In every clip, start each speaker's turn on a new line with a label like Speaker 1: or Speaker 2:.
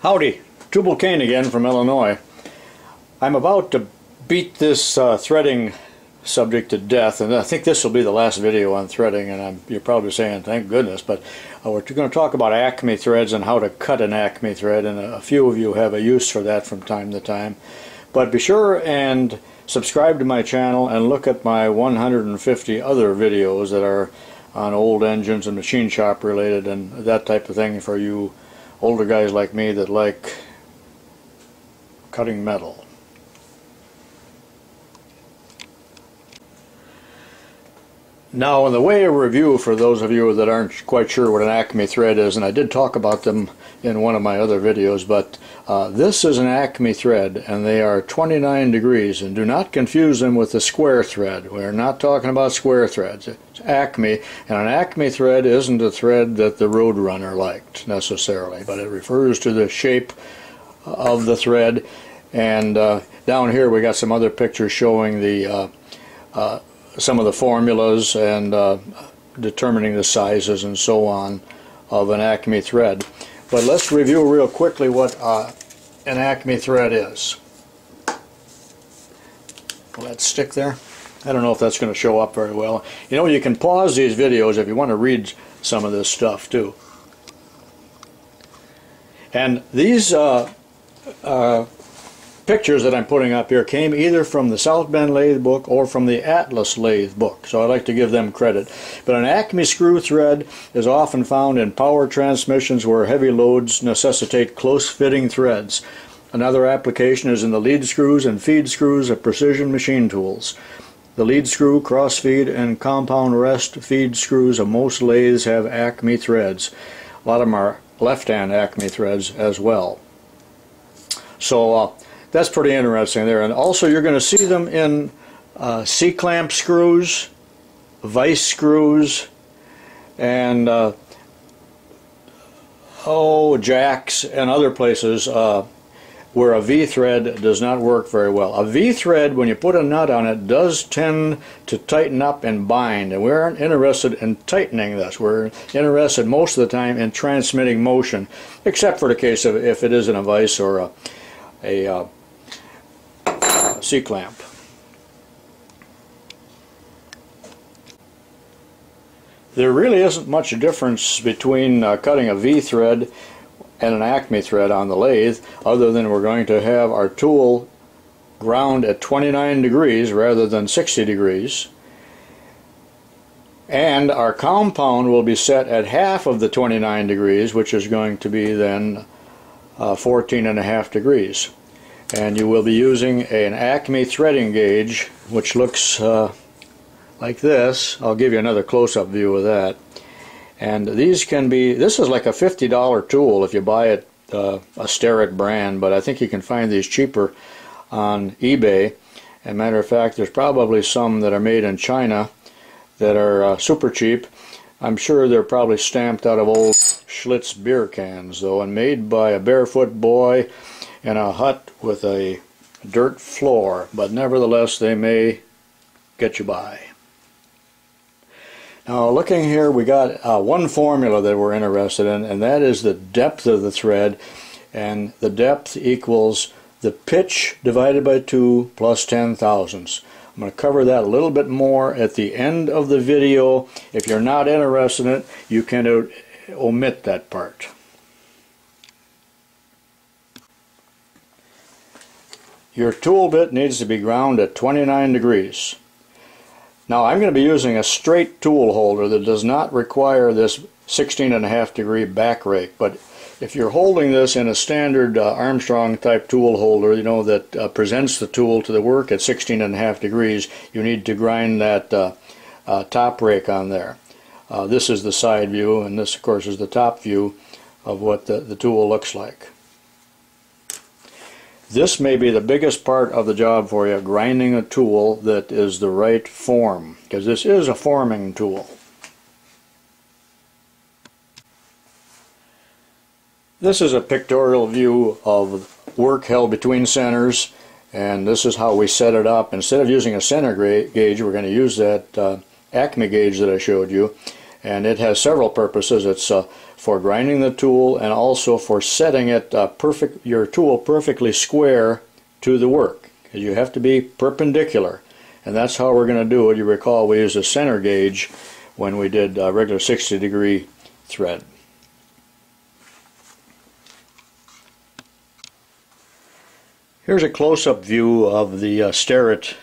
Speaker 1: Howdy, Tubalcain again from Illinois. I'm about to beat this threading subject to death, and I think this will be the last video on threading, and you're probably saying thank goodness, but we're going to talk about Acme threads and how to cut an Acme thread, and a few of you have a use for that from time to time. But be sure and subscribe to my channel and look at my 150 other videos that are on old engines and machine shop related and that type of thing for you older guys like me that like cutting metal. Now, in the way of review, for those of you that aren't quite sure what an Acme thread is, and I did talk about them in one of my other videos, but this is an Acme thread, and they are 29 degrees, and do not confuse them with the square thread. We're not talking about square threads. It's Acme, and an Acme thread isn't a thread that the Roadrunner liked necessarily, but it refers to the shape of the thread. And down here we got some other pictures showing the some of the formulas and determining the sizes and so on of an Acme thread. But let's review real quickly what an Acme thread is. Will that stick there? I don't know if that's going to show up very well. You know, you can pause these videos if you want to read some of this stuff too. And these pictures that I'm putting up here came either from the South Bend lathe book or from the Atlas lathe book, so I like to give them credit. But an Acme screw thread is often found in power transmissions where heavy loads necessitate close-fitting threads. Another application is in the lead screws and feed screws of precision machine tools. The lead screw, cross-feed, and compound rest feed screws of most lathes have Acme threads. A lot of them are left-hand Acme threads as well. So that's pretty interesting there. And also you're going to see them in C-clamp screws, vice screws, and jacks and other places where a V-thread does not work very well. A V-thread, when you put a nut on it, does tend to tighten up and bind, and we aren't interested in tightening this. We're interested most of the time in transmitting motion, except for the case of if it is in a vice or a C-clamp. There really isn't much difference between cutting a V-thread and an Acme thread on the lathe, other than we're going to have our tool ground at 29 degrees rather than 60 degrees, and our compound will be set at half of the 29 degrees, which is going to be then 14.5 degrees. And you will be using an Acme threading gauge, which looks like this. I'll give you another close-up view of that. And these can be, this is like a $50 tool if you buy it a Starrett brand, but I think you can find these cheaper on eBay. As a matter of fact, there's probably some that are made in China that are super cheap. I'm sure they're probably stamped out of old Schlitz beer cans though, and made by a barefoot boy in a hut with a dirt floor, but nevertheless they may get you by. Now, looking here, we got one formula that we're interested in, and that is the depth of the thread, and the depth equals the pitch divided by 2 plus 10 thousandths. I'm going to cover that a little bit more at the end of the video. If you're not interested in it, you can omit that part. Your tool bit needs to be ground at 29 degrees. Now I'm going to be using a straight tool holder that does not require this 16.5 degree back rake, but if you're holding this in a standard Armstrong type tool holder, you know, that presents the tool to the work at 16.5 degrees, you need to grind that top rake on there. This is the side view, and this of course is the top view of what the tool looks like. This may be the biggest part of the job for you, grinding a tool that is the right form, because this is a forming tool. This is a pictorial view of work held between centers, and this is how we set it up. Instead of using a center gauge, we're going to use that Acme gauge that I showed you, and it has several purposes. It's for grinding the tool and also for setting it your tool perfectly square to the work. You have to be perpendicular, and that's how we're going to do it. You recall we used a center gauge when we did regular 60-degree thread. Here's a close-up view of the Starrett.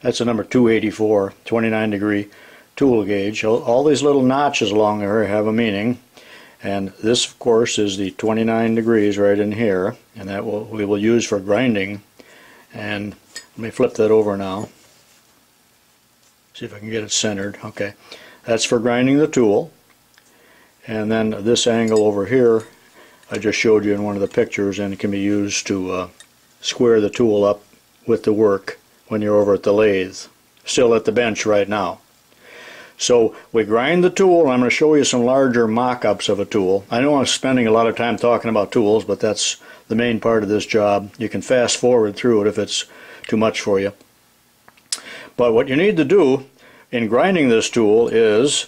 Speaker 1: That's a number 284, 29-degree tool gauge. All these little notches along there have a meaning, and this of course is the 29 degrees right in here, and that we will use for grinding. And let me flip that over now, see if I can get it centered. Okay, that's for grinding the tool. And then this angle over here I just showed you in one of the pictures, and it can be used to square the tool up with the work when you're over at the lathe, still at the bench right now. So we grind the tool, and I'm going to show you some larger mock-ups of a tool. I know I'm spending a lot of time talking about tools, but that's the main part of this job. You can fast forward through it if it's too much for you. But what you need to do in grinding this tool is,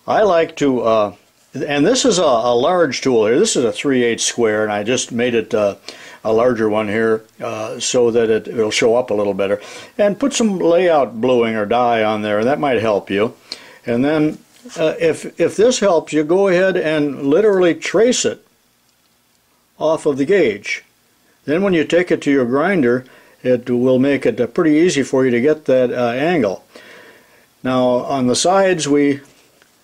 Speaker 1: I like to, and this is a large tool here. This is a 3/8 square, and I just made it a larger one here so that it'll show up a little better. And put some layout bluing or dye on there, and that might help you. And then if this helps you, go ahead and literally trace it off of the gauge. Then when you take it to your grinder, it will make it pretty easy for you to get that angle. Now on the sides we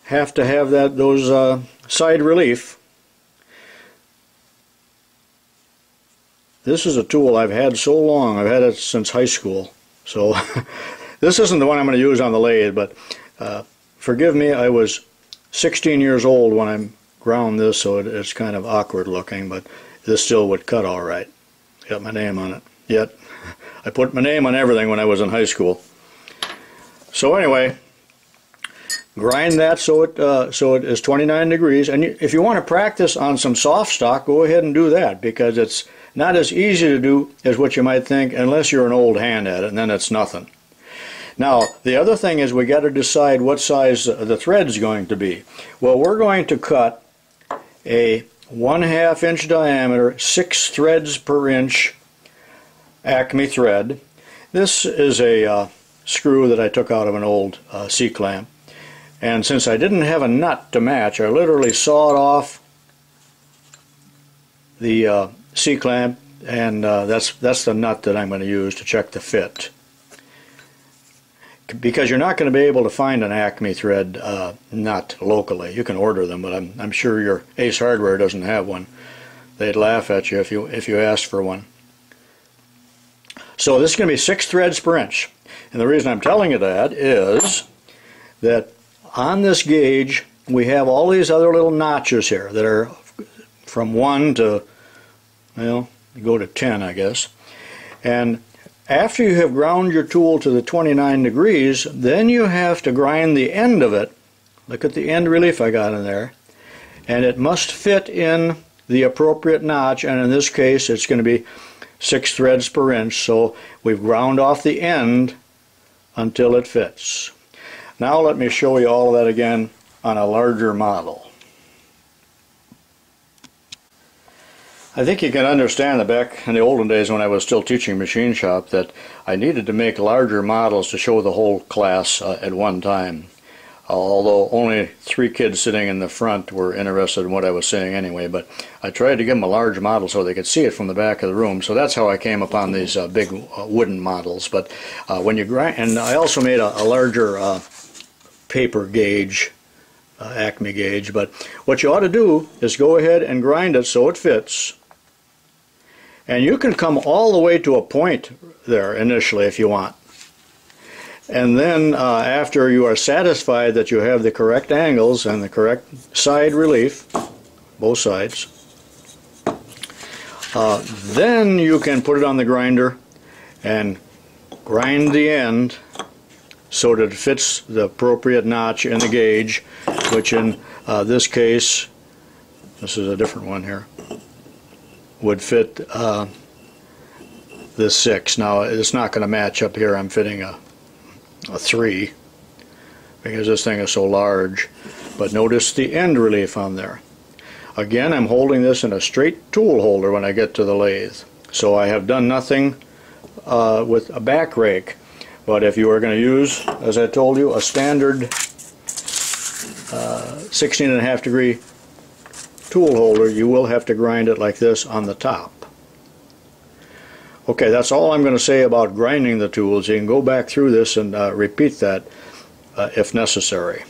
Speaker 1: have to have those side relief. This is a tool I've had so long. I've had it since high school. So this isn't the one I'm going to use on the lathe, but forgive me, I was 16 years old when I ground this, so it's kind of awkward looking, but this still would cut all right. Got my name on it. Yet I put my name on everything when I was in high school. So anyway, grind that so it is 29 degrees. And if you want to practice on some soft stock, go ahead and do that, because it's not as easy to do as what you might think unless you're an old hand at it, and then it's nothing. Now, the other thing is we got to decide what size the thread's going to be. Well, we're going to cut a 1/2 inch diameter, 6 threads per inch Acme thread. This is a screw that I took out of an old C-clamp. And since I didn't have a nut to match, I literally sawed off the C-clamp, and that's the nut that I'm going to use to check the fit. Because you're not going to be able to find an Acme thread nut locally. You can order them, but I'm sure your Ace Hardware doesn't have one. They'd laugh at you if you asked for one. So this is going to be 6 threads per inch. And the reason I'm telling you that is that on this gauge we have all these other little notches here that are from 1 to, well, go to 10, I guess. And after you have ground your tool to the 29 degrees, then you have to grind the end of it. Look at the end relief I got in there. And it must fit in the appropriate notch, and in this case it's going to be 6 threads per inch, so we've ground off the end until it fits. Now let me show you all of that again on a larger model. I think you can understand that back in the olden days when I was still teaching machine shop that I needed to make larger models to show the whole class at one time. Although only 3 kids sitting in the front were interested in what I was saying anyway, but I tried to give them a large model so they could see it from the back of the room. So that's how I came upon these big wooden models. But when you grind, and I also made a larger paper gauge, Acme gauge. But what you ought to do is go ahead and grind it so it fits. And you can come all the way to a point there initially if you want. And then after you are satisfied that you have the correct angles and the correct side relief, both sides, then you can put it on the grinder and grind the end so that it fits the appropriate notch in the gauge, which in this case, this is a different one here, would fit this 6. Now it's not going to match up here. I'm fitting a 3 because this thing is so large, but notice the end relief on there. Again, I'm holding this in a straight tool holder when I get to the lathe. So I have done nothing with a back rake. But if you are going to use, as I told you, a standard 16.5 degree tool holder, you will have to grind it like this on the top. Okay, that's all I'm going to say about grinding the tools. You can go back through this and repeat that if necessary.